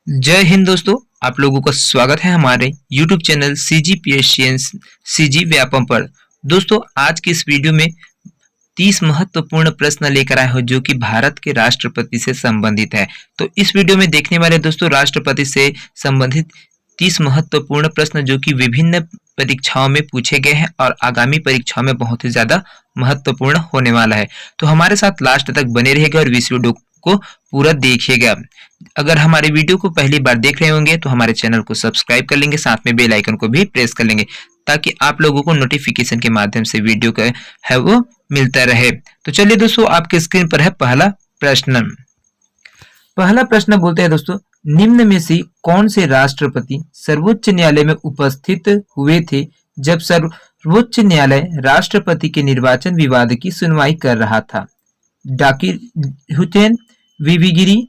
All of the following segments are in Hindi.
जय हिंद दोस्तों। आप लोगों का स्वागत है हमारे YouTube channel CGPSCN CG Vyapam पर। दोस्तों, आज की इस वीडियो में 30 महत्वपूर्ण प्रश्न लेकर आए हो जो कि भारत के राष्ट्रपति से संबंधित है। तो इस वीडियो में देखने वाले दोस्तों राष्ट्रपति से संबंधित 30 महत्वपूर्ण प्रश्न जो कि विभिन्न परीक्षाओं में पूछे गए हैं और आगामी परीक्षाओं में बहुत ही ज्यादा महत्वपूर्ण होने वाला है। तो हमारे साथ लास्ट तक बने रहेगा और इस वीडियो को पूरा देखिएगा। अगर हमारे वीडियो को पहली बार देख रहे होंगे तो हमारे चैनल को सब्सक्राइब कर लेंगे, साथ में बेल आइकन को भी प्रेस कर लेंगे ताकि आप लोगों को नोटिफिकेशन के माध्यम से वीडियो का है वो मिलता रहे। तो चलिए दोस्तों, आपके स्क्रीन पर है पहला प्रश्न। पहला प्रश्न बोलते हैं दोस्तों, निम्न में से कौन से राष्ट्रपति सर्वोच्च न्यायालय में उपस्थित हुए थे जब सर्वोच्च न्यायालय राष्ट्रपति के निर्वाचन विवाद की सुनवाई कर रहा था? जाकिर हुसैन, वीवी गिरी,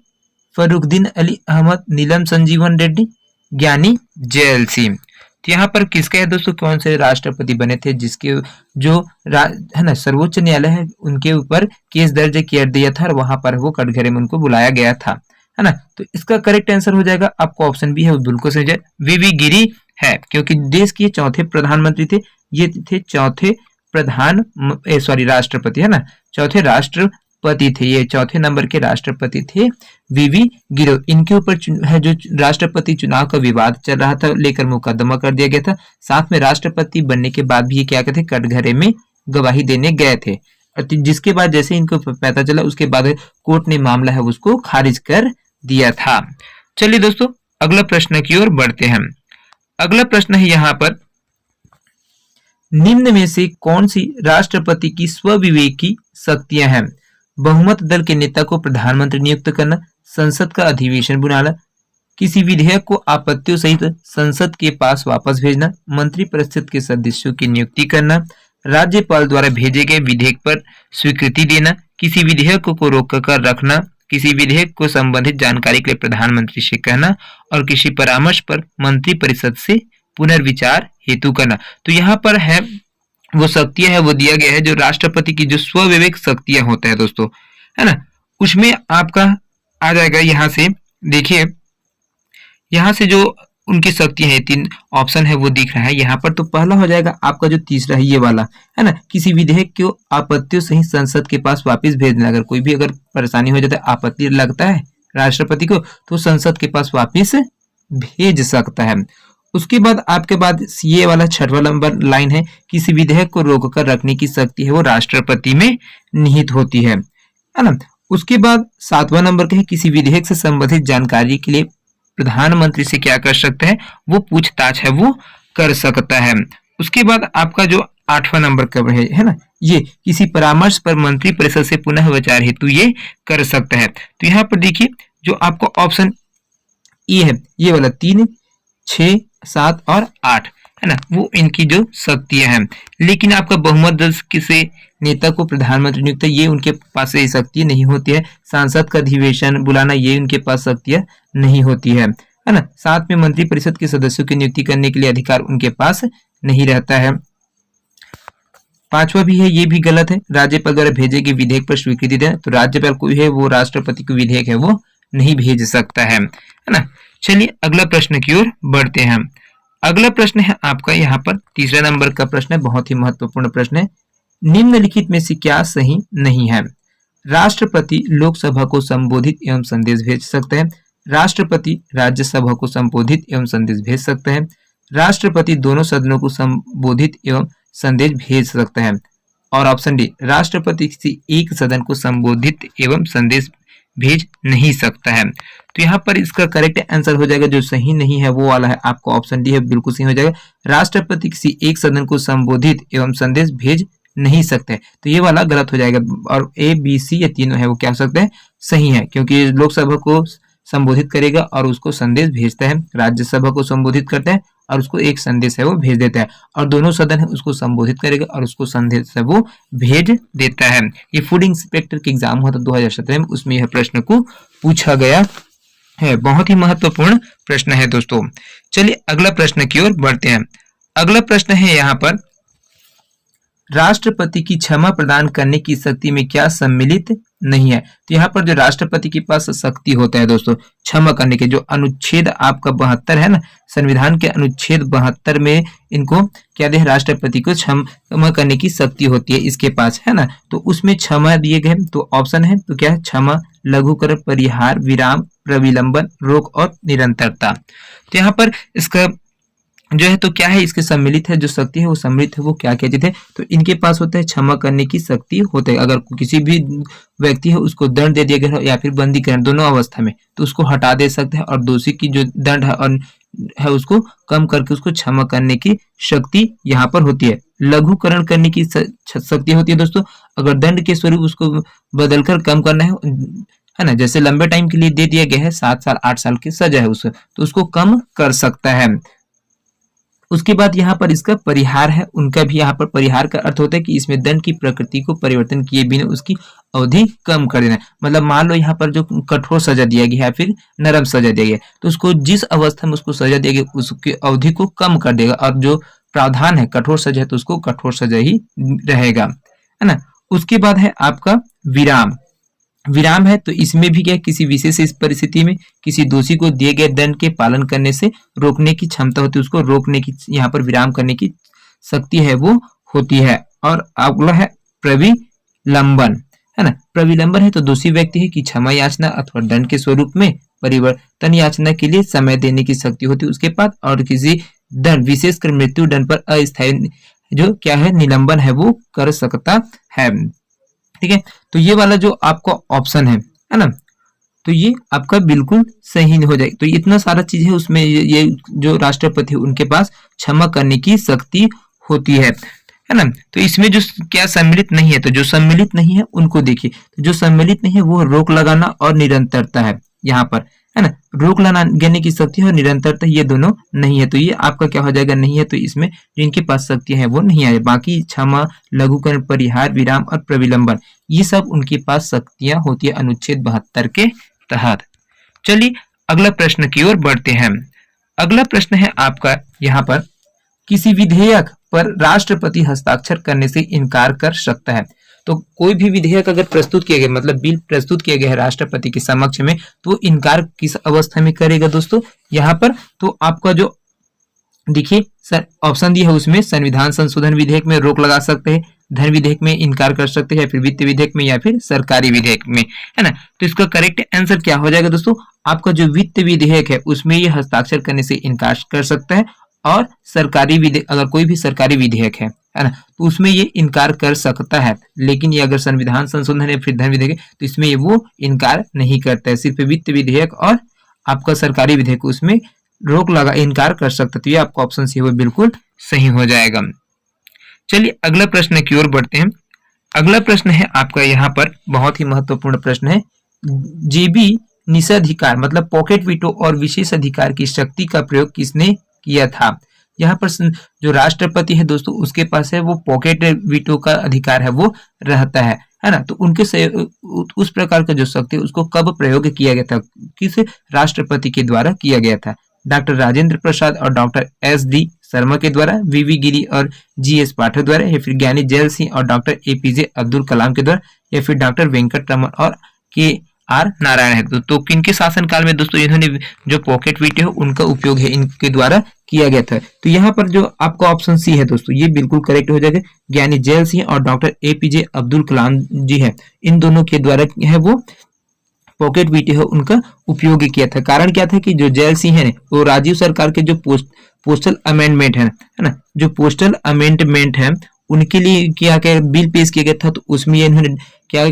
फरुखदीन अली अहमद, नीलम संजीवन रेड्डी, ज्ञानी जेएल सिंह। तो यहाँ पर किसका है दोस्तों, कौन से राष्ट्रपति बने थे जिसके जो है ना सर्वोच्च न्यायालय है उनके ऊपर केस दर्ज किया दिया था और वहां पर वो कटघरे में उनको बुलाया गया था, है ना। तो इसका करेक्ट आंसर हो जाएगा, आपको ऑप्शन बी है वो बिल्कुल सही है, वीवी गिरी है, क्योंकि देश के चौथे प्रधानमंत्री थे। ये थे चौथे राष्ट्रपति, है ना, चौथे राष्ट्रपति थे, ये चौथे नंबर के राष्ट्रपति थे वीवी गिरो। इनके ऊपर है जो राष्ट्रपति चुनाव का विवाद चल रहा था, लेकर मुकदमा कर दिया गया था। साथ में राष्ट्रपति बनने के बाद भी ये क्या कहते कटघरे में गवाही देने गए थे, जिसके बाद जैसे इनको पता चला उसके बाद कोर्ट ने मामला है उसको खारिज कर दिया था। चलिए दोस्तों, अगला प्रश्न की ओर बढ़ते हैं। अगला प्रश्न है यहाँ पर, निम्न में से कौन सी राष्ट्रपति की स्वविवेकी शक्तियां हैं? बहुमत दल के नेता को प्रधानमंत्री नियुक्त करना, संसद का अधिवेशन बुलाना, किसी विधेयक को आपत्तियों सहित संसद के पास वापस भेजना, मंत्रिपरिषद के सदस्यों की नियुक्ति करना, राज्यपाल द्वारा भेजे गए विधेयक पर स्वीकृति देना, किसी विधेयक को रोक कर रखना, किसी विधेयक को संबंधित जानकारी के लिए प्रधानमंत्री से कहना और किसी परामर्श पर मंत्रिपरिषद से पुनर्विचार हेतु करना। तो यहाँ पर है वो शक्तियां है वो दिया गया है जो राष्ट्रपति की जो स्वविवेक शक्तियां होता है दोस्तों, है ना, उसमें आपका आ जाएगा। यहाँ से देखिए, यहाँ से जो उनकी शक्तियां है, 3 ऑप्शन है वो दिख रहा है यहाँ पर। तो पहला हो जाएगा आपका जो तीसरा है ये वाला, है ना, किसी विधेयक को आपत्तियों सहित संसद के पास वापस भेजना। अगर कोई भी अगर परेशानी हो जाता है, आपत्ति लगता है राष्ट्रपति को, तो संसद के पास वापिस भेज सकता है। उसके बाद आपके बाद ये वाला छठवां नंबर लाइन है, किसी विधेयक को रोक कर रखने की शक्ति है वो राष्ट्रपति में निहित होती है ना। उसके बाद 7वां नंबर का है, किसी विधेयक से संबंधित जानकारी के लिए प्रधानमंत्री से क्या कर सकता है, वो पूछताछ है वो कर सकता है। उसके बाद आपका जो 8वां नंबर का है ना, ये किसी परामर्श पर मंत्रिपरिषद से पुनः विचार हेतु ये कर सकता है। तो यहाँ पर देखिए जो आपको ऑप्शन ए है, ये वाला 3, 6, 7 और 8, है ना, वो इनकी जो शक्तियां हैं। लेकिन आपका बहुमत दल किसी नेता को प्रधानमंत्री नियुक्त, ये उनके पास ये शक्ति नहीं होती है। सांसद का अधिवेशन बुलाना, ये उनके पास शक्तियां नहीं होती है ना। साथ में मंत्रिपरिषद के सदस्यों की नियुक्ति करने के लिए अधिकार उनके पास नहीं रहता है। 5वां भी है, ये भी गलत है, राज्यपाल द्वारा भेजे गए विधेयक पर स्वीकृति देना। तो राज्यपाल कोई है वो राष्ट्रपति को विधेयक है वो नहीं भेज सकता है ना। चलिए अगला प्रश्न की ओर बढ़ते हैं। अगला प्रश्न है आपका यहाँ पर तीसरा नंबर का प्रश्न है, बहुत ही महत्वपूर्ण प्रश्न है। निम्नलिखित में से क्या सही नहीं है? राष्ट्रपति लोकसभा को संबोधित एवं संदेश भेज सकते हैं, राष्ट्रपति राज्यसभा को संबोधित एवं संदेश भेज सकते हैं, राष्ट्रपति दोनों सदनों को संबोधित एवं संदेश भेज सकते हैं, और ऑप्शन डी, राष्ट्रपति किसी एक सदन को संबोधित एवं संदेश भेज नहीं सकता है। तो यहाँ पर इसका करेक्ट आंसर हो जाएगा, जो सही नहीं है वो वाला है आपको ऑप्शन डी है, बिल्कुल सही हो जाएगा। राष्ट्रपति किसी एक सदन को संबोधित एवं संदेश भेज नहीं सकते, तो ये वाला गलत हो जाएगा। और ए, बी, सी ये तीनों है वो क्या हो सकते हैं, सही है, क्योंकि लोकसभा को संबोधित करेगा और उसको संदेश भेजता है, राज्यसभा को संबोधित करता है और उसको एक संदेश है वो भेज देता है, और दोनों सदन है उसको संबोधित करेगा और उसको संदेश है वो भेज देता है। ये फूड इंस्पेक्टर के एग्जाम हुआ था 2017 में, उसमें यह प्रश्न को पूछा गया है। बहुत ही महत्वपूर्ण प्रश्न है दोस्तों। चलिए अगला प्रश्न की ओर बढ़ते हैं। अगला प्रश्न है यहाँ पर, राष्ट्रपति की क्षमा प्रदान करने की शक्ति में क्या सम्मिलित नहीं है। तो यहाँ पर जो राष्ट्रपति के पास शक्ति होता है दोस्तों क्षमा करने के, जो अनुच्छेद आपका 72 है ना, संविधान के अनुच्छेद 72 में इनको क्या दे, राष्ट्रपति को क्षमा करने की शक्ति होती है इसके पास, है ना। तो उसमें क्षमा दिए गए, तो ऑप्शन है तो क्या है, क्षमा, लघुकरण, परिहार, विराम, प्रविलंबन, रोक और निरंतरता। तो यहाँ पर इसका जो है तो क्या है, इसके सम्मिलित है जो शक्ति है वो सम्मिलित है, वो क्या क्या चीज है, तो इनके पास होता है क्षमा करने की शक्ति होता है। अगर किसी भी व्यक्ति है उसको दंड दे दिया गया हो या फिर बंदीकरण, दोनों अवस्था में, तो उसको हटा दे सकते हैं और दोषी की जो दंड है और है उसको कम करके उसको क्षमा करने की शक्ति यहाँ पर होती है। लघुकरण करने की शक्ति होती है दोस्तों, अगर दंड के स्वरूप उसको बदलकर कम करना है ना, जैसे लंबे टाइम के लिए दे दिया गया है 7 साल 8 साल की सजा है उसको, तो उसको कम कर सकता है। उसके बाद यहाँ पर इसका परिहार है, उनका भी यहाँ पर परिहार का अर्थ होता है कि इसमें दंड की प्रकृति को परिवर्तन किए बिना उसकी अवधि कम कर देना। मतलब मान लो यहाँ पर जो कठोर सजा दिया गया है फिर नरम सजा दिया गया, तो उसको जिस अवस्था में उसको सजा दिया गया उसकी अवधि को कम कर देगा, और जो प्रावधान है कठोर सजा है तो उसको कठोर सजा ही रहेगा, है ना। उसके बाद है आपका विराम। विराम है तो इसमें भी क्या, किसी विशेष इस परिस्थिति में किसी दोषी को दिए गए दंड के पालन करने से रोकने की क्षमता होती है, उसको रोकने की, यहाँ पर विराम करने की शक्ति है वो होती है। और अगला है प्रविलंबन, है ना। प्रविलंबन है तो दोषी व्यक्ति है कि क्षमा याचना अथवा दंड के स्वरूप में परिवर्तन याचना के लिए समय देने की शक्ति होती है उसके पास, और किसी दंड विशेषकर मृत्यु दंड पर अस्थायी जो क्या है निलंबन है वो कर सकता है। ठीक है, तो ये वाला जो आपका ऑप्शन है ना, तो ये आपका बिल्कुल सही हो जाएगा। तो इतना सारा चीज है उसमें, ये जो राष्ट्रपति है उनके पास क्षमा करने की शक्ति होती है ना। तो इसमें जो क्या सम्मिलित नहीं है, तो जो सम्मिलित नहीं है उनको देखिए, तो जो सम्मिलित नहीं है वो रोक लगाना और निरंतरता है यहाँ पर, है ना। रोक लगाने की शक्ति है और निरंतरता ये दोनों नहीं है, तो ये आपका क्या हो जाएगा, नहीं है। तो इसमें जो इनके पास शक्ति है वो नहीं आए। बाकी क्षमा, लघुकरण, परिहार, विराम और प्रविलंबन ये सब उनके पास शक्तियां होती है अनुच्छेद 72 के तहत। चलिए अगला प्रश्न की ओर बढ़ते हैं। अगला प्रश्न है आपका यहाँ पर, किसी विधेयक पर राष्ट्रपति हस्ताक्षर करने से इनकार कर सकता है। तो कोई भी विधेयक अगर प्रस्तुत किया गया, मतलब बिल प्रस्तुत किया गया है राष्ट्रपति के समक्ष में, तो इनकार किस अवस्था में करेगा दोस्तों यहाँ पर, तो आपका जो देखिए सर ऑप्शन दिया है उसमें संविधान संशोधन विधेयक में रोक लगा सकते हैं, धन विधेयक में इनकार कर सकते हैं, या फिर वित्त विधेयक में, या फिर सरकारी विधेयक में, है ना। तो इसका करेक्ट आंसर क्या हो जाएगा दोस्तों, आपका जो वित्त विधेयक है उसमें ये हस्ताक्षर करने से इनकार कर सकता है, और सरकारी विधेयक, अगर कोई भी सरकारी विधेयक है ना, तो उसमें ये इनकार कर सकता है। लेकिन ये अगर संविधान संशोधन है फिर धन विधेयक है तो इसमें ये वो इनकार नहीं करता है। सिर्फ वित्त विधेयक और आपका सरकारी विधेयक उसमें रोक लगा इनकार कर सकता है। तो ये आपका ऑप्शन सी वो बिल्कुल सही हो जाएगा। चलिए अगला प्रश्न की ओर बढ़ते हैं। अगला प्रश्न है आपका यहाँ पर बहुत ही महत्वपूर्ण प्रश्न है, जेबी निषेधाधिकार मतलब पॉकेट वीटो और विशेष अधिकार की शक्ति का प्रयोग किसने किया था। यहाँ पर जो राष्ट्रपति है दोस्तों उसके पास है वो पॉकेट वीटो का अधिकार है वो रहता है ना। तो उनके से उस प्रकार का जो शक्ति उसको कब प्रयोग किया गया था, किस राष्ट्रपति के द्वारा किया गया था, डॉक्टर राजेंद्र प्रसाद और डॉक्टर एस.डी. शर्मा के द्वारा, वी.वी. गिरी और जी.एस. पाठक द्वारा, या फिर ज्ञानी जैल सिंह और डॉक्टर ए.पी.जे. अब्दुल कलाम के द्वारा, या फिर डॉक्टर वेंकट रमन और के.आर. नारायण है। तो किनके शासनकाल में दोस्तों इन्होंने जो पॉकेट वीटो है उनका उपयोग है इनके द्वारा किया गया था। तो यहाँ पर जो आपका ऑप्शन सी है दोस्तों ये बिल्कुल करेक्ट हो जाएगा। ज्ञानी जैल सिंह और डॉक्टर ए.पी.जे. अब्दुल कलाम जी है, इन दोनों के द्वारा है वो पॉकेट वीटो है उनका उपयोग किया था। कारण क्या था कि जो जैल सिंह है वो राजीव सरकार के जो पोस्टल अमेंडमेंट है ना, जो पोस्टल अमेंडमेंट है उनके लिए क्या क्या बिल पेश किया गया था, तो उसमें इन्होंने क्या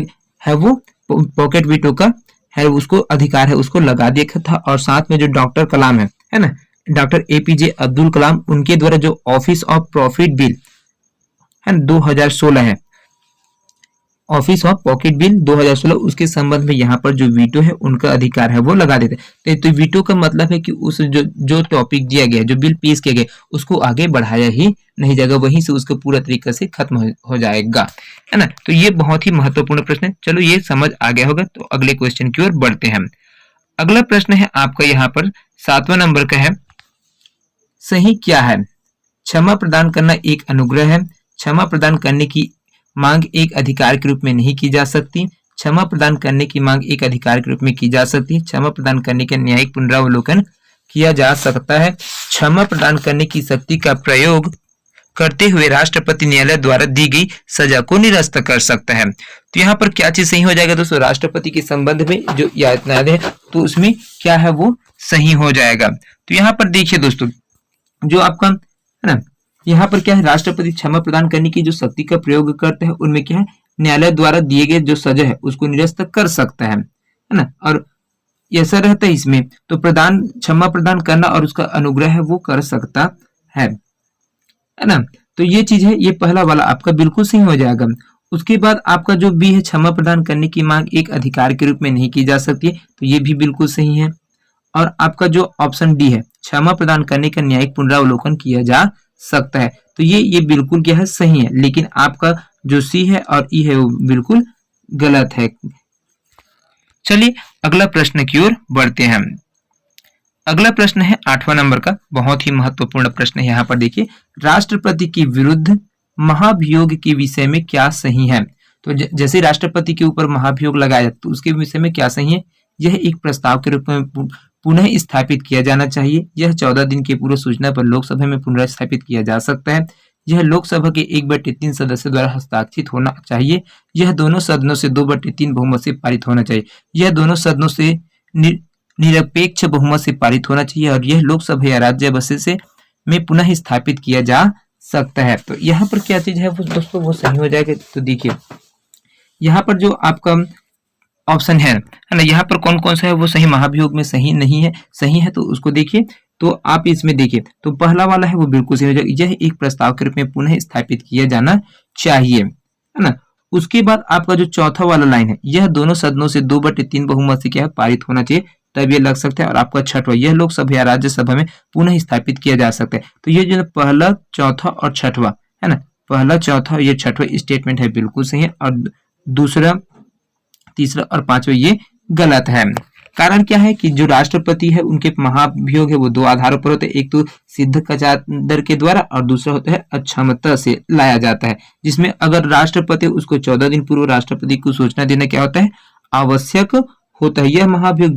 है वो पॉकेट वीटो का है उसको अधिकार है उसको लगा दिया था। और साथ में जो डॉक्टर कलाम है ना, डॉक्टर ए.पी.जे. अब्दुल कलाम, उनके द्वारा जो ऑफिस ऑफ प्रॉफिट बिल है 2016 है, ऑफिस ऑफ पॉकेट बिल 2016, उसके संबंध में यहाँ पर जो वीटो है उनका अधिकार है वो लगा देते। तो वीटो का मतलब है कि उस जो टॉपिक दिया गया, जो बिल पेश किया गया उसको आगे बढ़ाया ही नहीं जाएगा, वहीं से उसको पूरा तरीके से खत्म हो जाएगा, है ना। तो ये बहुत ही महत्वपूर्ण प्रश्न है। चलो ये समझ आ गया होगा, तो अगले क्वेश्चन की ओर बढ़ते हैं। अगला प्रश्न है आपका यहाँ पर 7वां नंबर का है, सही क्या है। क्षमा प्रदान करना एक अनुग्रह है, क्षमा प्रदान करने की मांग एक अधिकार के रूप में नहीं की जा सकती, क्षमा प्रदान करने की मांग एक अधिकार के रूप में की जा सकती है। क्षमा प्रदान करने का न्यायिक पुनरावलोकन किया जा सकता है। क्षमा प्रदान करने की शक्ति का प्रयोग करते हुए राष्ट्रपति न्यायालय द्वारा दी गई सजा को निरस्त कर सकता है। तो यहाँ पर क्या चीज सही हो जाएगा दोस्तों, राष्ट्रपति के संबंध में जो यातनाएं है तो उसमें क्या है वो सही हो जाएगा। तो यहाँ पर देखिए दोस्तों, जो आपका है ना, यहाँ पर क्या है, राष्ट्रपति क्षमा प्रदान करने की जो शक्ति का प्रयोग करते हैं उनमें क्या है, न्यायालय द्वारा दिए गए जो सजा है उसको निरस्त कर सकता है ना। और ऐसा रहता है इसमें तो क्षमा प्रदान करना और उसका अनुग्रह है वो कर सकता है ना। तो ये चीज है, ये पहला वाला आपका बिल्कुल सही हो जाएगा। उसके बाद आपका जो बी है, क्षमा प्रदान करने की मांग एक अधिकार के रूप में नहीं की जा सकती, तो ये भी बिल्कुल सही है। और आपका जो ऑप्शन डी है, क्षमा प्रदान करने का न्यायिक पुनरावलोकन किया जा सकता है, तो ये बिल्कुल क्या है, सही है। लेकिन आपका जो सी है और ई है वो बिल्कुल गलत है। चलिए अगला प्रश्न की ओर बढ़ते हैं। अगला प्रश्न है 8वां नंबर का, बहुत ही महत्वपूर्ण प्रश्न है। यहाँ पर देखिए, राष्ट्रपति के विरुद्ध महाभियोग के विषय में क्या सही है। तो जैसे राष्ट्रपति के ऊपर महाभियोग लगाया तो उसके विषय में क्या सही है, यह एक प्रस्ताव के रूप में पुनः स्थापित किया जाना चाहिए। यह 14 दिन की पूर्व सूचना पर लोकसभा में पुनः स्थापित किया जा सकता है। यह लोकसभा के 1/3 सदस्य द्वारा हस्ताक्षरित होना चाहिए। यह दोनों सदनों से 2/3 बहुमत से पारित होना चाहिए। यह दोनों सदनों से निरपेक्ष बहुमत से पारित होना चाहिए और यह लोकसभा या राज्यसभा से में पुनः स्थापित किया जा सकता है। तो यहाँ पर क्या चीज है वो दोस्तों वो सही हो जाएगा। तो देखिए यहाँ पर जो आपका ऑप्शन है ना, यहाँ पर कौन कौन सा है वो सही, महाभियोग में सही नहीं है, सही है तो उसको देखिए। तो आप इसमें देखिए, तो पहला वाला है वो बिल्कुल सही हो जाएगा, यह एक प्रस्ताव के रूप में पुनः स्थापित किया जाना चाहिए, है ना। उसके बाद आपका जो चौथा वाला लाइन है, यह दोनों सदनों से 2/3 बहुमत से क्या है, पारित होना चाहिए, तब ये लग सकता है। और आपका छठवां, यह लोकसभा या राज्यसभा में पुनः स्थापित किया जा सकता है। तो ये जो पहला, चौथा और छठवां है ना, पहला, चौथा, ये छठवां स्टेटमेंट है बिल्कुल सही है, और दूसरा, तीसरा और पांचवा ये गलत है। कारण क्या है कि जो राष्ट्रपति है उनके महाभियोग है वो दो आधारों पर होते हैं, एक तो सिद्ध कचादर के द्वारा और दूसरा होता है अक्षमता से लाया जाता है, जिसमें अगर राष्ट्रपति उसको 14 दिन पूर्व राष्ट्रपति को सूचना देना क्या होता है, आवश्यक होता है। यह महाभियोग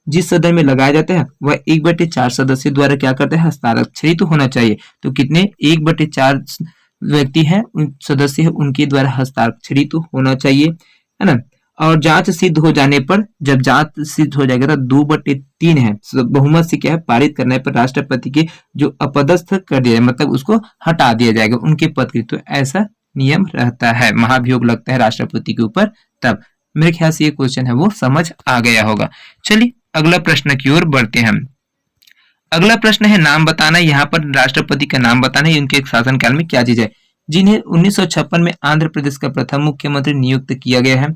जिस सदन में लगाया जाता है वह 1/4 सदस्य द्वारा क्या करता है, हस्ताक्षरित तो होना चाहिए। तो कितने, 1/4 व्यक्ति है, सदस्य है, उनके द्वारा हस्ताक्षरित तो होना चाहिए, है ना। और जांच सिद्ध हो जाने पर, जब जांच सिद्ध हो जाएगा तो 2/3 है बहुमत से क्या है, पारित करने पर राष्ट्रपति के जो अपदस्थ कर दिया, मतलब उसको हटा दिया जाएगा उनके पद की। तो ऐसा नियम रहता है, महाभियोग लगता है राष्ट्रपति के ऊपर तब। मेरे ख्याल से ये क्वेश्चन है वो समझ आ गया होगा। चलिए अगला प्रश्न की ओर बढ़ते हैं। अगला प्रश्न है नाम बताना। यहाँ पर राष्ट्रपति का नाम बताना है, उनके शासनकाल में क्या चीज है, जिन्हें 1956 में आंध्र प्रदेश का प्रथम मुख्यमंत्री नियुक्त किया गया है,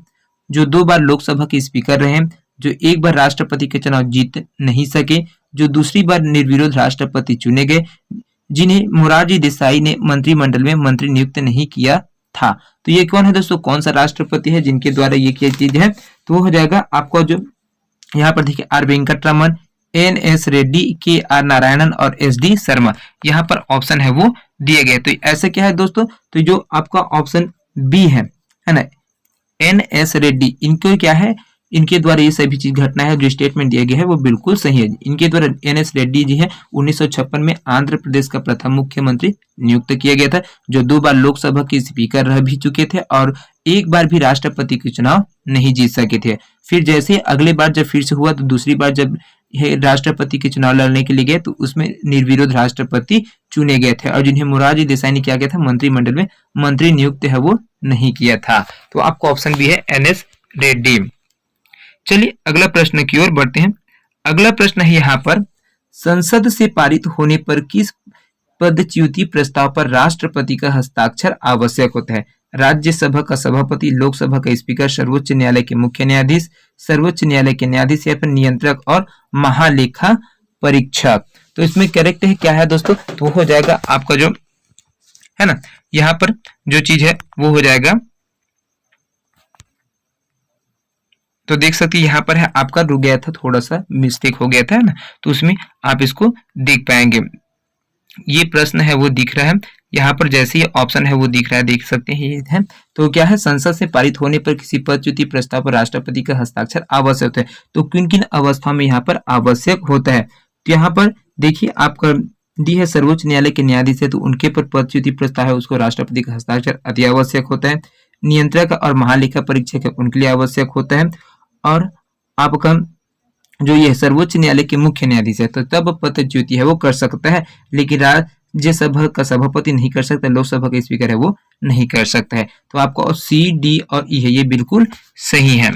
जो 2 बार लोकसभा के स्पीकर रहे, जो 1 बार राष्ट्रपति के चुनाव जीत नहीं सके, जो दूसरी बार निर्विरोध राष्ट्रपति चुने गए, जिन्हें मोरारजी देसाई ने मंत्रिमंडल में मंत्री नियुक्त नहीं किया था। तो ये कौन है दोस्तों, कौन सा राष्ट्रपति है जिनके द्वारा ये क्या चीज है, तो वो हो जाएगा आपको जो यहाँ पर देखिए, R Venkataraman, NS Reddy, KR Narayanan और SD शर्मा। यहाँ पर ऑप्शन है वो दिए गए। तो ऐसे क्या है दोस्तों, तो जो आपका ऑप्शन बी है ना, NS रेड्डी, इनको क्या है, इनके द्वारा ये सभी चीज घटना है जो स्टेटमेंट दिया गया है वो बिल्कुल सही है। इनके द्वारा NS रेड्डी जी है 1956 में आंध्र प्रदेश का प्रथम मुख्यमंत्री नियुक्त किया गया था, जो 2 बार लोकसभा के स्पीकर रह भी चुके थे और 1 बार भी राष्ट्रपति के चुनाव नहीं जीत सके थे। फिर जैसे अगले बार जब फिर से हुआ तो दूसरी बार जब राष्ट्रपति के चुनाव लड़ने के लिए गए तो उसमें निर्विरोध राष्ट्रपति चुने गए थे, और जिन्हें मोरारजी देसाई ने क्या किया था, मंत्रिमंडल में मंत्री नियुक्त है वो नहीं किया था। तो आपका ऑप्शन भी है NS रेड्डी। चलिए अगला प्रश्न की ओर बढ़ते हैं। अगला प्रश्न है यहाँ पर, संसद से पारित होने पर किस पदच्युति प्रस्ताव पर राष्ट्रपति का हस्ताक्षर आवश्यक होता है। राज्यसभा का सभापति, लोकसभा का स्पीकर, सर्वोच्च न्यायालय के मुख्य न्यायाधीश, सर्वोच्च न्यायालय के न्यायाधीश या फिर नियंत्रक और महालेखा परीक्षक। तो इसमें करेक्ट है क्या है दोस्तों, तो हो जाएगा आपका जो है ना, यहाँ पर जो चीज है वो हो जाएगा, तो देख सकते यहाँ पर है आपका रुक गया था, थोड़ा सा मिस्टेक हो गया था ना, तो उसमें आप इसको देख पाएंगे। ये प्रश्न है वो दिख रहा है, यहाँ पर जैसे ये ऑप्शन है वो दिख रहा है, देख सकते हैं ये है। तो क्या है, संसद से पारित होने पर किसी पदच्युति प्रस्ताव पर राष्ट्रपति का हस्ताक्षर आवश्यक होता है। तो किन किन अवस्थाओं में यहाँ पर आवश्यक होता है, तो यहाँ पर देखिए आपका दी है सर्वोच्च न्यायालय के न्यायाधीश है तो उनके पर पदच्युति प्रस्ताव है उसको राष्ट्रपति का हस्ताक्षर अति आवश्यक होता है। नियंत्रक और महालेखा परीक्षक है उनके लिए आवश्यक होता है। और आपका जो ये सर्वोच्च न्यायालय के मुख्य न्यायाधीश है तो तब पदच्युति है वो कर सकता है, लेकिन राज्यसभा का सभापति नहीं कर सकता, लोकसभा का स्पीकर है वो नहीं कर सकता है। तो आपको सी, डी और ई है ये बिल्कुल सही है।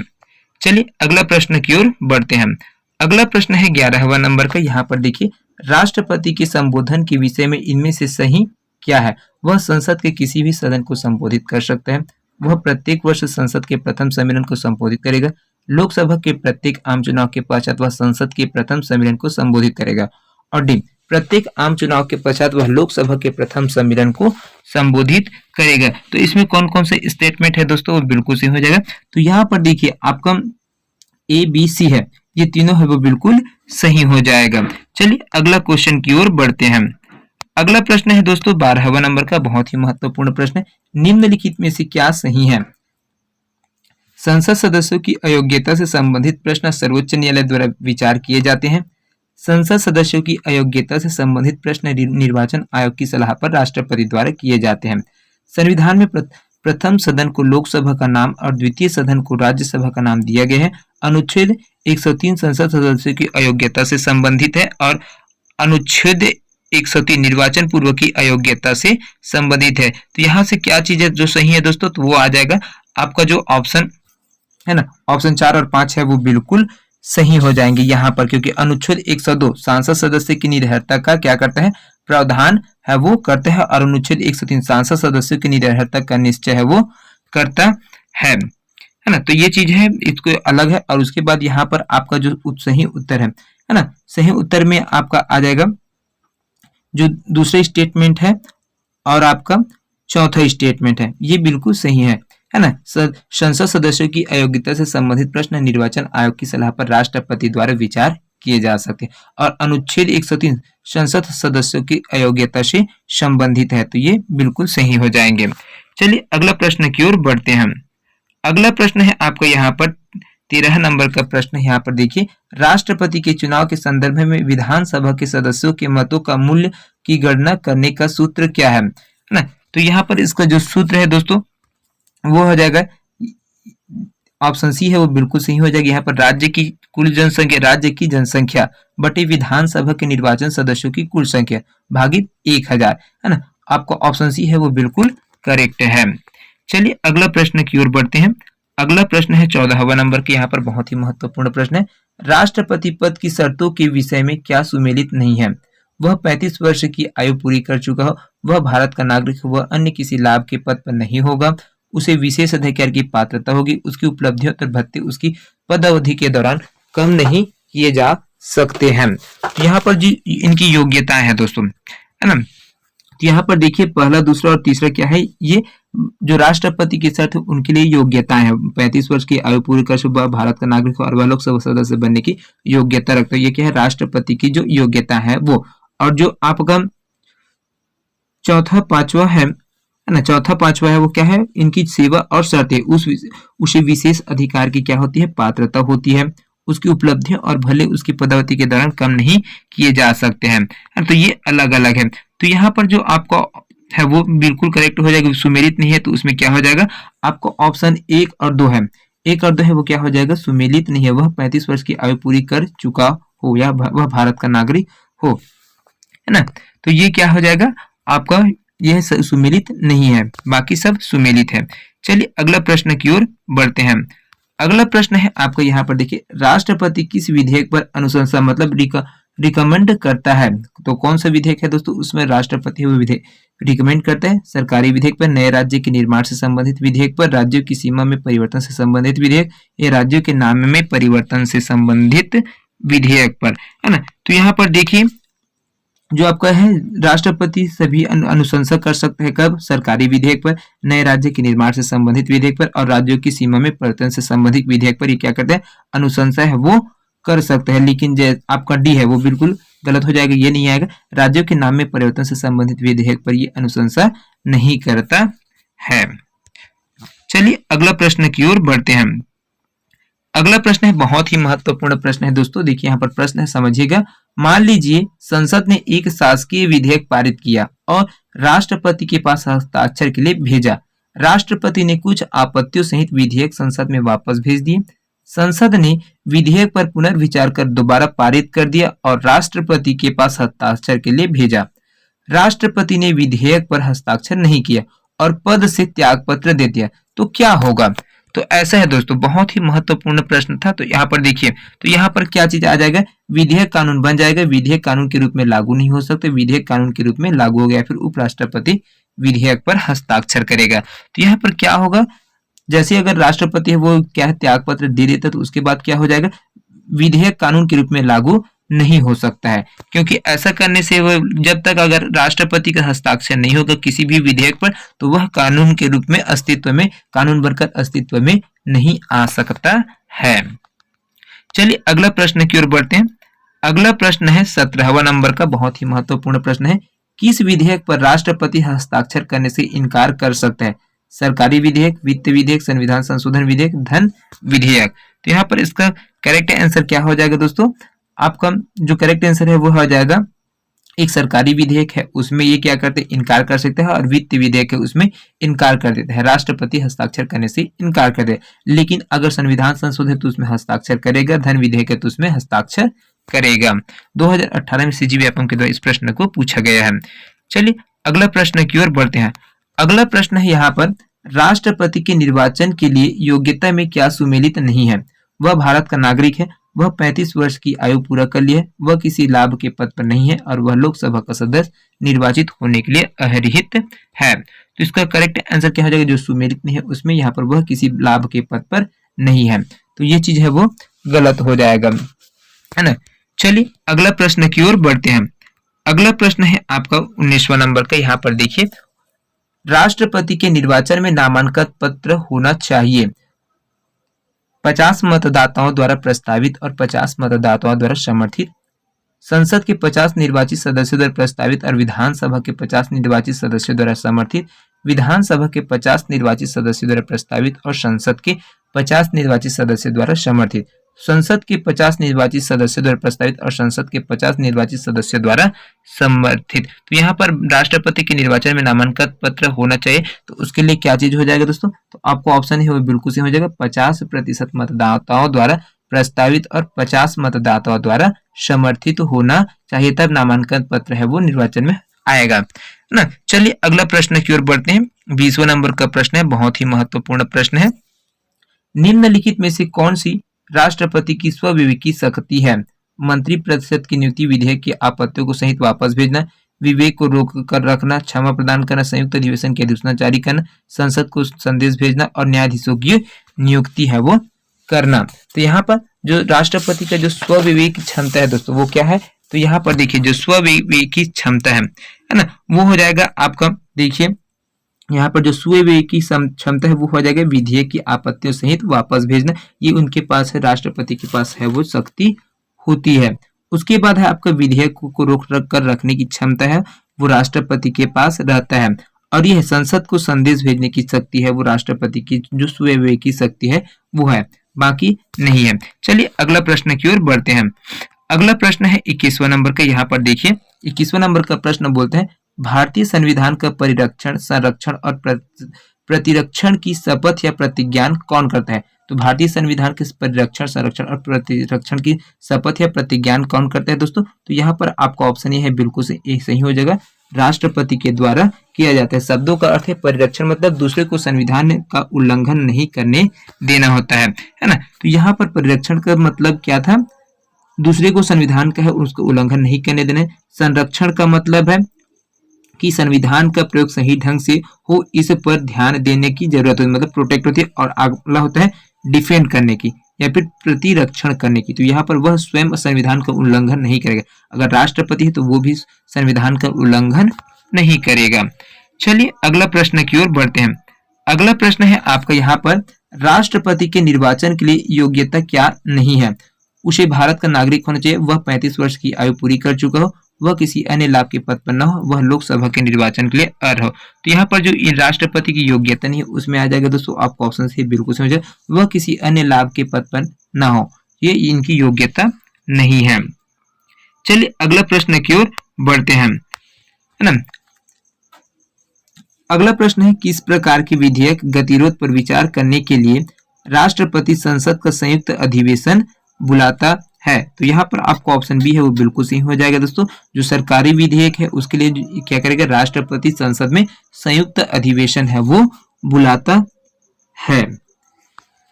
चलिए अगला प्रश्न की ओर बढ़ते हैं। अगला प्रश्न है 11वां नंबर का। यहाँ पर देखिए, राष्ट्रपति के संबोधन के विषय में इनमें से सही क्या है। वह संसद के किसी भी सदन को संबोधित कर सकता है, वह प्रत्येक वर्ष संसद के प्रथम सम्मेलन को संबोधित करेगा, लोकसभा के प्रत्येक आम चुनाव के पश्चात वह संसद के प्रथम सम्मेलन को संबोधित करेगा, और डी, प्रत्येक आम चुनाव के पश्चात वह लोकसभा के प्रथम सम्मेलन को संबोधित करेगा। तो इसमें कौन कौन से स्टेटमेंट है दोस्तों, वो बिल्कुल सही हो जाएगा। तो यहाँ पर देखिए आपका ए, बी, सी है, ये तीनों है वो बिल्कुल सही हो जाएगा। चलिए अगला क्वेश्चन की ओर बढ़ते हैं। अगला प्रश्न है दोस्तों 12वां नंबर का, बहुत ही महत्वपूर्ण प्रश्न है। निम्नलिखित में से क्या सही है। संसद सदस्यों की अयोग्यता से संबंधित प्रश्न सर्वोच्च न्यायालय द्वारा विचार किए जाते हैं। संसद सदस्यों की अयोग्यता से संबंधित प्रश्न निर्वाचन आयोग की सलाह पर राष्ट्रपति द्वारा किए जाते हैं। संविधान में प्रथम सदन को लोकसभा का नाम और द्वितीय सदन को राज्यसभा का नाम दिया गया है। अनुच्छेद 103 संसद सदस्यों की अयोग्यता से संबंधित है और अनुच्छेद 103 निर्वाचन पूर्व की अयोग्यता से संबंधित है। तो यहाँ से क्या चीज है जो सही है दोस्तों, तो वो आ जाएगा आपका जो ऑप्शन है ना, ऑप्शन 4 और 5 है वो बिल्कुल सही हो जाएंगे यहाँ पर, क्योंकि अनुच्छेद 102 सांसद सदस्य की निरर्हता का क्या करता है, प्रावधान है वो करता है, और अनुच्छेद 103 सांसद सदस्यों की निरर्हता का निश्चय है वो करता है ना। तो ये चीज है, इसको अलग है। और उसके बाद यहाँ पर आपका जो सही उत्तर है ना, सही उत्तर में आपका आ जाएगा जो दूसरा स्टेटमेंट है और आपका चौथा स्टेटमेंट है, ये बिल्कुल सही है ना। संसद सदस्यों की अयोग्यता से संबंधित प्रश्न निर्वाचन आयोग की सलाह पर राष्ट्रपति द्वारा विचार किए जा सकते हैं, और अनुच्छेद 103 संसद सदस्यों की अयोग्यता से संबंधित है, तो ये बिल्कुल सही हो जाएंगे। चलिए अगला प्रश्न की ओर बढ़ते हैं। अगला प्रश्न है आपका यहाँ पर 13 नंबर का प्रश्न। यहाँ पर देखिए, राष्ट्रपति के चुनाव के संदर्भ में विधानसभा के सदस्यों के मतों का मूल्य की गणना करने का सूत्र क्या है ना। तो यहाँ पर इसका जो सूत्र है दोस्तों वो हो जाएगा ऑप्शन सी है वो बिल्कुल सही हो जाएगी। यहाँ पर राज्य की कुल जनसंख्या, राज्य की जनसंख्या बटे विधानसभा के निर्वाचन सदस्यों की कुल संख्या भागित 1000 है ना। आपका ऑप्शन सी है वो बिल्कुल करेक्ट है। चलिए अगला प्रश्न की ओर बढ़ते हैं। अगला प्रश्न है 14वां नंबर के। यहाँ पर बहुत ही महत्वपूर्ण प्रश्न है। राष्ट्रपति पद की शर्तों के विषय में क्या सुमेलित नहीं है। वह 35 वर्ष की आयु पूरी कर चुका हो, वह भारत का नागरिक हो, वह अन्य किसी लाभ के पद पर नहीं होगा, उसे विशेष अधिकार की पात्रता होगी, उसकी उपलब्धियों और भत्ते उसकी पद अवधि के दौरान कम नहीं किए जा सकते हैं। यहाँ पर जी इनकी योग्यताएं हैं दोस्तों, है ना। तो यहाँ पर देखिए पहला, दूसरा और तीसरा क्या है, ये जो राष्ट्रपति के साथ उनके लिए योग्यताएं हैं। 35 वर्ष की आयु पूरी कर चुका, भारत का नागरिक और वह लोकसभा सदस्य बनने की योग्यता रखता है। ये क्या है, राष्ट्रपति की जो योग्यता है वो। और जो आपका चौथा पांचवा है ना, चौथा पांचवा है वो क्या है, इनकी सेवा और शर्तें, उसे विशेष अधिकार की क्या होती है, पात्रता होती है, उसकी उपलब्धियां और भले उसकी पदावधि के दौरान कम नहीं किए जा सकते हैं। तो ये अलग अलग है। तो यहाँ पर जो आपका है वो बिल्कुल करेक्ट हो जाएगा। सुमेलित नहीं है तो उसमें क्या हो जाएगा, आपको ऑप्शन 1 और 2 है, 1 और 2 है वो क्या हो जाएगा, सुमेलित नहीं है। वह 35 वर्ष की आयु पूरी कर चुका हो या वह भारत का नागरिक हो, है ना। तो ये क्या हो जाएगा आपका, यह सुमेलित नहीं है, बाकी सब सुमेलित है। चलिए अगला प्रश्न की ओर बढ़ते हैं। अगला प्रश्न है आपको यहाँ पर देखिए, राष्ट्रपति किस विधेयक पर अनुशंसा मतलब रिकमेंड करता है। तो कौन सा विधेयक है दोस्तों, उसमें राष्ट्रपति वो विधेयक रिकमेंड करता है। सरकारी विधेयक पर, नए राज्य के निर्माण से संबंधित विधेयक पर, राज्यों की सीमा में परिवर्तन से संबंधित विधेयक, या राज्यों के नाम में परिवर्तन से संबंधित विधेयक पर, है ना। तो यहाँ पर देखिए जो आपका है, राष्ट्रपति सभी अनुशंसा कर सकते हैं कब, सरकारी विधेयक पर, नए राज्य के निर्माण से संबंधित विधेयक पर, और राज्यों की सीमा में परिवर्तन से संबंधित विधेयक पर ये क्या करते हैं, अनुशंसा है वो कर सकते हैं। लेकिन जो आपका डी है वो बिल्कुल गलत हो जाएगा, ये नहीं आएगा। राज्यों के नाम में परिवर्तन से संबंधित विधेयक पर ये अनुशंसा नहीं करता है। चलिए अगला प्रश्न की ओर बढ़ते हैं। अगला प्रश्न है, बहुत ही महत्वपूर्ण प्रश्न है दोस्तों। देखिए यहाँ पर प्रश्न है, समझिएगा। मान लीजिए संसद ने एक शासकीय विधेयक पारित किया और राष्ट्रपति के पास हस्ताक्षर के लिए भेजा। राष्ट्रपति ने कुछ आपत्तियों सहित विधेयक संसद में वापस भेज दिए। संसद ने विधेयक पर पुनर्विचार कर दोबारा पारित कर दिया और राष्ट्रपति के पास हस्ताक्षर के लिए भेजा। राष्ट्रपति ने विधेयक पर हस्ताक्षर नहीं किया और पद से त्याग पत्र दे दिया, तो क्या होगा? तो ऐसा है दोस्तों, बहुत ही महत्वपूर्ण प्रश्न था। तो यहाँ पर देखिए, तो यहाँ पर क्या चीज आ जाएगा? विधेयक कानून बन जाएगा। विधेयक कानून के रूप में लागू नहीं हो सकते, विधेयक कानून के रूप में लागू हो गया, फिर उपराष्ट्रपति विधेयक पर हस्ताक्षर करेगा। तो यहाँ पर क्या होगा? जैसे अगर राष्ट्रपति है वो क्या है, त्याग पत्र दे देता, तो उसके बाद क्या हो जाएगा? विधेयक कानून के रूप में लागू नहीं हो सकता है, क्योंकि ऐसा करने से वह, जब तक अगर राष्ट्रपति का हस्ताक्षर नहीं होगा किसी भी विधेयक पर, तो वह कानून के रूप में अस्तित्व में, कानून बनकर अस्तित्व में नहीं आ सकता है। चलिए अगला प्रश्न की ओर बढ़ते हैं। अगला प्रश्न है 17वां नंबर का, बहुत ही महत्वपूर्ण प्रश्न है। किस विधेयक पर राष्ट्रपति हस्ताक्षर करने से इनकार कर सकता है? सरकारी विधेयक, वित्त विधेयक, संविधान संशोधन विधेयक, धन विधेयक। तो यहाँ पर इसका करेक्ट आंसर क्या हो जाएगा दोस्तों? आपका जो करेक्ट आंसर है वो हो जाएगा, एक सरकारी विधेयक है उसमें ये क्या करते हैं, इनकार कर सकते हैं, और वित्त विधेयक है उसमें इनकार कर देते हैं, राष्ट्रपति हस्ताक्षर करने से इनकार कर दे। लेकिन अगर संविधान संशोधन है तो उसमें हस्ताक्षर करेगा, धन विधेयक है तो उसमें हस्ताक्षर करेगा। 2018 में सीजी व्यापम के द्वारा इस प्रश्न को पूछा गया है। चलिए अगला प्रश्न की ओर बढ़ते हैं। अगला प्रश्न है यहाँ पर, राष्ट्रपति के निर्वाचन के लिए योग्यता में क्या सुमेलित नहीं है? वह भारत का नागरिक है, वह 35 वर्ष की आयु पूरा कर ली है, वह किसी लाभ के पद पर नहीं है, और वह लोकसभा का सदस्य निर्वाचित होने के लिए अर्हित है। तो इसका करेक्ट आंसर क्या हो जाएगा? जो सुमेलित नहीं है उसमें यहाँ पर वह किसी लाभ के पद पर नहीं है, तो ये चीज है वो गलत हो जाएगा, है ना। चलिए अगला प्रश्न की ओर बढ़ते हैं। अगला प्रश्न है आपका 19वां नंबर का। यहाँ पर देखिए, राष्ट्रपति के निर्वाचन में नामांकन पत्र होना चाहिए। 50 मतदाताओं द्वारा प्रस्तावित और 50 मतदाताओं द्वारा समर्थित, संसद के 50 निर्वाचित सदस्यों द्वारा प्रस्तावित और विधानसभा के 50 निर्वाचित सदस्यों द्वारा समर्थित, विधानसभा के 50 निर्वाचित सदस्यों द्वारा प्रस्तावित और संसद के 50 निर्वाचित सदस्यों द्वारा समर्थित, संसद के 50 निर्वाचित सदस्यों द्वारा प्रस्तावित और संसद के 50 निर्वाचित सदस्यों द्वारा समर्थित। तो यहाँ पर राष्ट्रपति के निर्वाचन में नामांकन पत्र होना चाहिए, तो उसके लिए क्या चीज हो जाएगा दोस्तों? तो आपको ऑप्शन है वो बिल्कुल से हो जाएगा, 50% मतदाताओं द्वारा प्रस्तावित और 50 मतदाताओं द्वारा समर्थित होना चाहिए, तब नामांकन पत्र है वो निर्वाचन में आएगा ना। चलिए अगला प्रश्न की ओर बढ़ते हैं। 20वां नंबर का प्रश्न है, बहुत ही महत्वपूर्ण प्रश्न है। निम्नलिखित में से कौन सी राष्ट्रपति की स्वविवेकी शक्ति है? मंत्री परिषद की नियुक्ति, विधेयक की आपत्तियों को सहित वापस भेजना, विवेक को रोक कर रखना, क्षमा प्रदान करना, संयुक्त अधिवेशन की अधिसूचना जारी करना, संसद को संदेश भेजना, और न्यायाधीशों की नियुक्ति है वो करना। तो यहाँ पर जो राष्ट्रपति का जो स्वविवेक क्षमता है दोस्तों वो क्या है? तो यहाँ पर देखिए, जो स्वविवेकी क्षमता है ना, वो हो जाएगा आपका, देखिए यहाँ पर जो स्वविवेकी क्षमता है वो हो जाएगा विधेयक की आपत्तियों सहित वापस भेजना। ये उनके पास है, राष्ट्रपति के पास है वो शक्ति होती है। उसके बाद है आपका विधेयक को रोक कर रखने की क्षमता है, वो राष्ट्रपति के पास रहता है। और यह संसद को संदेश भेजने की शक्ति है वो राष्ट्रपति की जो स्वविवेकी शक्ति है वो है, बाकी नहीं है। चलिए अगला प्रश्न की ओर बढ़ते हैं। अगला प्रश्न है 21वां नंबर का। यहाँ पर देखिए 21वां नंबर का प्रश्न बोलते हैं, भारतीय संविधान का परिरक्षण, संरक्षण और प्रतिरक्षण की शपथ या प्रतिज्ञान कौन करता है? तो भारतीय संविधान के परिरक्षण, संरक्षण और प्रतिरक्षण की शपथ या प्रतिज्ञान कौन करता है दोस्तों? तो यहाँ पर आपका ऑप्शन ये है, बिल्कुल से एक सही हो जाएगा, राष्ट्रपति के द्वारा किया जाता है। शब्दों का अर्थ है परिरक्षण, मतलब दूसरे को संविधान का उल्लंघन नहीं करने देना होता है ना। तो यहाँ पर परिरक्षण का मतलब क्या था? दूसरे को संविधान का है उसको उल्लंघन नहीं करने देना। संरक्षण का मतलब है कि संविधान का प्रयोग सही ढंग से हो, इस पर ध्यान देने की जरूरत होती है, मतलब प्रोटेक्ट होती है। और अगला होता है डिफेंड करने की या फिर प्रतिरक्षण करने की। तो यहाँ पर वह स्वयं संविधान का उल्लंघन नहीं करेगा। अगर राष्ट्रपति है तो वो भी संविधान का उल्लंघन नहीं करेगा। चलिए अगला प्रश्न की ओर बढ़ते हैं। अगला प्रश्न है आपका यहाँ पर, राष्ट्रपति के निर्वाचन के लिए योग्यता क्या नहीं है? उसे भारत का नागरिक होना चाहिए, वह 35 वर्ष की आयु पूरी कर चुका हो, वह किसी अन्य लाभ के पद पर न हो, वह लोकसभा के निर्वाचन के लिए अर्ह हो। तो यहाँ पर जो ये राष्ट्रपति की योग्यता नहीं है उसमें आ जाएगा दोस्तों आपको ऑप्शन से बिल्कुल समझ जाए, वह किसी अन्य लाभ के पद पर न हो, ये इनकी योग्यता नहीं है। चलिए अगला प्रश्न की ओर बढ़ते हैं, है ना। अगला प्रश्न है, किस प्रकार के विधेयक गतिरोध पर विचार करने के लिए राष्ट्रपति संसद का संयुक्त अधिवेशन बुलाता है? तो यहाँ पर आपको ऑप्शन बी है वो बिल्कुल सही हो जाएगा दोस्तों। जो सरकारी विधेयक है उसके लिए क्या करेगा, राष्ट्रपति संसद में संयुक्त अधिवेशन है वो बुलाता है।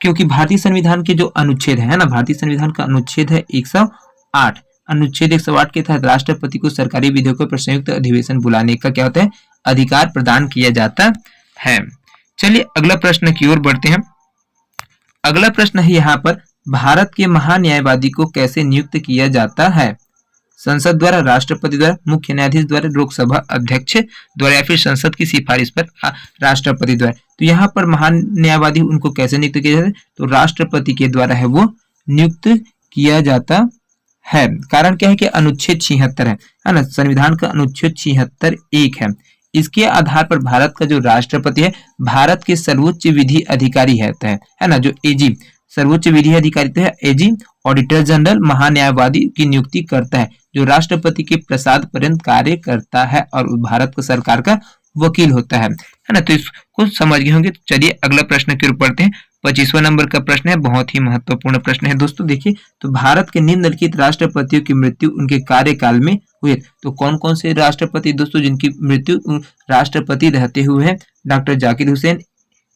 क्योंकि भारतीय संविधान के जो अनुच्छेद है ना, भारतीय संविधान का अनुच्छेद है 108, अनुच्छेद 108 के तहत राष्ट्रपति को सरकारी विधेयकों पर संयुक्त अधिवेशन बुलाने का क्या होता है, अधिकार प्रदान किया जाता है। चलिए अगला प्रश्न की ओर बढ़ते हैं। अगला प्रश्न है यहाँ पर, भारत के महान्यायवादी को कैसे नियुक्त किया जाता है? संसद द्वारा, राष्ट्रपति द्वारा, मुख्य न्यायाधीश द्वारा, लोकसभा अध्यक्ष द्वारा या फिर संसद की सिफारिश पर राष्ट्रपति द्वारा। तो यहाँ पर महान न्यायवादी उनको कैसे नियुक्त किया जाता है? तो राष्ट्रपति के द्वारा है वो नियुक्त किया जाता है। कारण क्या है कि अनुच्छेद 76 है ना, संविधान का अनुच्छेद 76 1 है। इसके आधार पर भारत का जो राष्ट्रपति है भारत के सर्वोच्च विधि अधिकारी है ना, जो एजी सर्वोच्च विधि अधिकारी तो है एजी, ऑडिटर जनरल महान्यायवादी की नियुक्ति करता है, जो राष्ट्रपति के प्रसाद पर्यंत कार्य करता है और भारत का सरकार का वकील होता है ना। तो इसको समझ गए होंगे। चलिए अगला प्रश्न की ओर बढ़ते हैं। 25वां नंबर का प्रश्न है, बहुत ही महत्वपूर्ण प्रश्न है दोस्तों। देखिए, तो भारत के निम्नलिखित राष्ट्रपतियों की मृत्यु उनके कार्यकाल में हुई। तो कौन कौन से राष्ट्रपति दोस्तों जिनकी मृत्यु राष्ट्रपति रहते हुए है? डॉक्टर जाकिर हुसैन,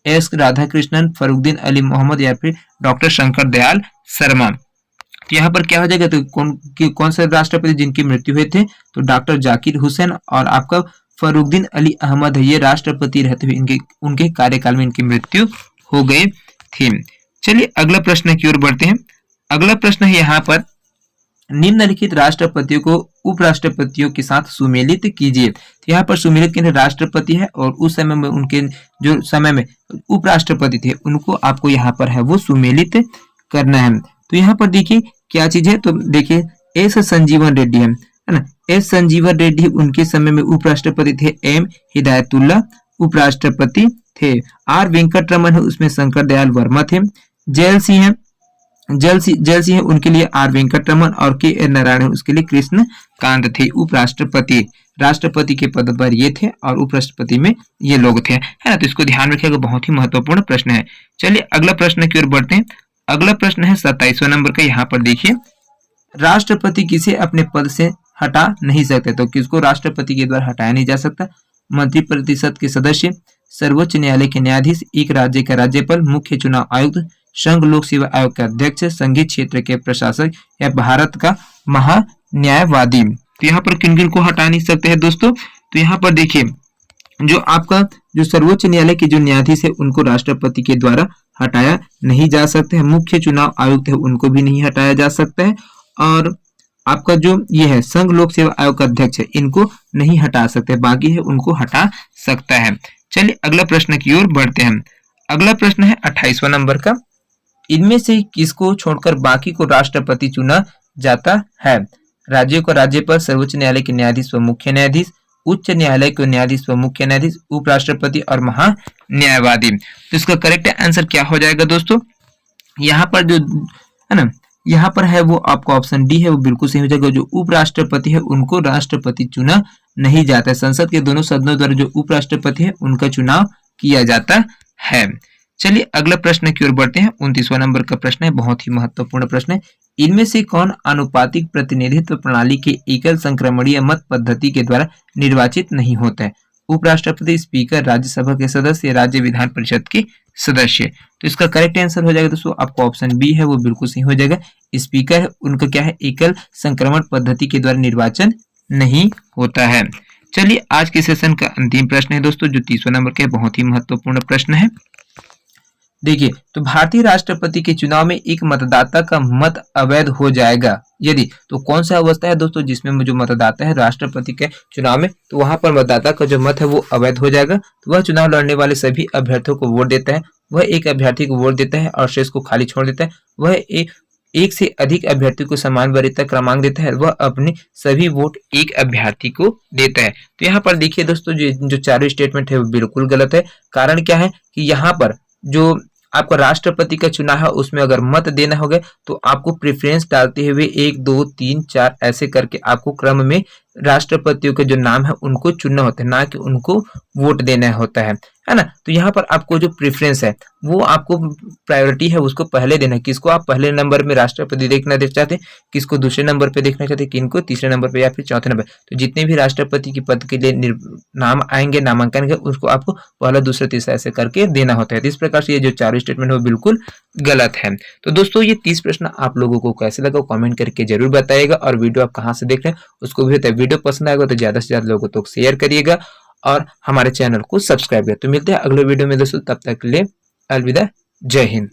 एस राधाकृष्णन, फरुद्दीन अली मोहम्मद या फिर डॉक्टर शंकर दयाल शर्मा। तो यहाँ पर क्या हो जाएगा, तो कौन से राष्ट्रपति जिनकी मृत्यु हुए थे? तो डॉक्टर जाकिर हुसैन और आपका फरुद्दीन अली अहमद है, ये राष्ट्रपति रहते हुए उनके कार्यकाल में इनकी मृत्यु हो गई थी। चलिए अगला प्रश्न की ओर बढ़ते हैं। अगला प्रश्न है यहाँ पर, निम्नलिखित राष्ट्रपतियों को उपराष्ट्रपतियों के साथ सुमेलित कीजिए। तो यहाँ पर सुमेलित के राष्ट्रपति है और उस समय में उनके जो समय में उपराष्ट्रपति थे उनको आपको यहाँ पर है वो सुमेलित करना है। तो यहाँ पर देखिए क्या चीज है, तो देखिए एस संजीवन रेड्डी है ना, एस संजीवन रेड्डी उनके समय में उपराष्ट्रपति थे, एम हिदायतुल्ला उपराष्ट्रपति थे, आर वेंकट रमन है उसमें शंकर दयाल वर्मा थे, जैल सिंह है उनके लिए आर वेंकट रमन और के एन नारायण उसके लिए कृष्ण कांत थे उपराष्ट्रपति। राष्ट्रपति के पद पर ये थे और उपराष्ट्रपति में ये लोग थे, है ना। तो इसको ध्यान रखिएगा, बहुत ही महत्वपूर्ण प्रश्न है। चलिए अगला प्रश्न की ओर बढ़ते हैं। अगला प्रश्न है 27वां नंबर का। यहाँ पर देखिए, राष्ट्रपति किसे अपने पद से हटा नहीं सकते? तो किसको राष्ट्रपति के द्वारा हटाया नहीं जा सकता? मंत्रिपरिषद के सदस्य, सर्वोच्च न्यायालय के न्यायाधीश, एक राज्य का राज्यपाल, मुख्य चुनाव आयुक्त, संघ लोक सेवा आयोग के अध्यक्ष, संघीय क्षेत्र के प्रशासक या भारत का महान्यायवादी। तो यहाँ पर किन किन को हटा नहीं सकते हैं दोस्तों? तो यहाँ पर देखिए, जो आपका जो सर्वोच्च न्यायालय के जो न्यायाधीश है उनको राष्ट्रपति के द्वारा हटाया नहीं जा सकते हैं, मुख्य चुनाव आयुक्त है उनको भी नहीं हटाया जा सकता है, और आपका जो ये है संघ लोक सेवा आयोग का अध्यक्ष है इनको नहीं हटा सकते, बाकी है उनको हटा सकता है। चलिए अगला प्रश्न की ओर बढ़ते हैं। अगला प्रश्न है 28वां नंबर का। इनमें से किसको छोड़कर बाकी को राष्ट्रपति चुना जाता है? राज्यों का राज्यपाल, सर्वोच्च न्यायालय के न्यायाधीश व मुख्य न्यायाधीश, उच्च न्यायालय के न्यायाधीश व मुख्य न्यायाधीश, उपराष्ट्रपति और महान्यायवादी। तो इसका करेक्ट आंसर क्या हो जाएगा दोस्तों? यहाँ पर जो है ना, यहाँ पर है वो आपका ऑप्शन डी है वो बिल्कुल सही हो जाएगा। जो उपराष्ट्रपति है उनको राष्ट्रपति चुना नहीं जाता है, संसद के दोनों सदनों द्वारा जो उपराष्ट्रपति है उनका चुनाव किया जाता है। चलिए अगला प्रश्न की ओर बढ़ते हैं। 29वां नंबर का प्रश्न है, बहुत ही महत्वपूर्ण प्रश्न है। इनमें से कौन आनुपातिक प्रतिनिधित्व प्रणाली के एकल संक्रमणीय मत पद्धति के द्वारा निर्वाचित नहीं होता है? उपराष्ट्रपति, स्पीकर, राज्यसभा के सदस्य, राज्य विधान परिषद के सदस्य। तो इसका करेक्ट आंसर हो जाएगा दोस्तों आपको ऑप्शन बी है वो बिल्कुल सही हो जाएगा। स्पीकर है उनका क्या है, एकल संक्रमण पद्धति के द्वारा निर्वाचन नहीं होता है। चलिए आज के सेशन का अंतिम प्रश्न है दोस्तों, जो 30वां नंबर का बहुत ही महत्वपूर्ण प्रश्न है। देखिए, तो भारतीय राष्ट्रपति के चुनाव में एक मतदाता का मत अवैध हो जाएगा यदि, तो कौन सा अवस्था है दोस्तों जिसमें जो मतदाता है राष्ट्रपति के चुनाव में, तो वहां पर मतदाता का जो मत है वो अवैध हो जाएगा। तो वह चुनाव लड़ने वाले सभी अभ्यर्थियों को वोट देता है, वह एक अभ्यर्थी को वोट देता है और शेष को खाली छोड़ देता है, वह एक एक से अधिक अभ्यर्थी को समान वरीयता क्रमांक देता है, वह अपने सभी वोट एक अभ्यर्थी को देता है। तो यहाँ पर देखिए दोस्तों, जो चारों स्टेटमेंट है वो बिल्कुल गलत है। कारण क्या है कि यहाँ पर जो आपका राष्ट्रपति का चुनाव है उसमें अगर मत देना होगा तो आपको प्रेफरेंस डालते हुए 1 2 3 4 ऐसे करके आपको क्रम में राष्ट्रपतियों के जो नाम है उनको चुनना होता है, ना कि उनको वोट देना होता है ना। तो यहाँ पर आपको जो प्रेफरेंस है वो आपको प्रायोरिटी है उसको पहले देना है। किसको आप पहले नंबर में राष्ट्रपति देखना चाहते हैं, किसको दूसरे नंबर पे देखना चाहते हैं, किनको तीसरे नंबर पे या फिर चौथे नंबर। तो जितने भी राष्ट्रपति की पद के लिए नाम आएंगे, नामांकन के, उसको आपको पहला दूसरा तीसरा ऐसे करके देना होता है। तो इस प्रकार से ये जो चारों स्टेटमेंट है वो बिल्कुल गलत है। तो दोस्तों ये 30 प्रश्न आप लोगों को कैसे लगा कमेंट करके जरूर बताइएगा, और वीडियो आप कहाँ से देख रहे हैं उसको भी बताइए। वीडियो पसंद आएगा तो ज्यादा से ज्यादा लोगों तक शेयर करिएगा और हमारे चैनल को सब्सक्राइब करें। तो मिलते हैं अगले वीडियो में दोस्तों, तब तक के लिए अलविदा, जय हिंद।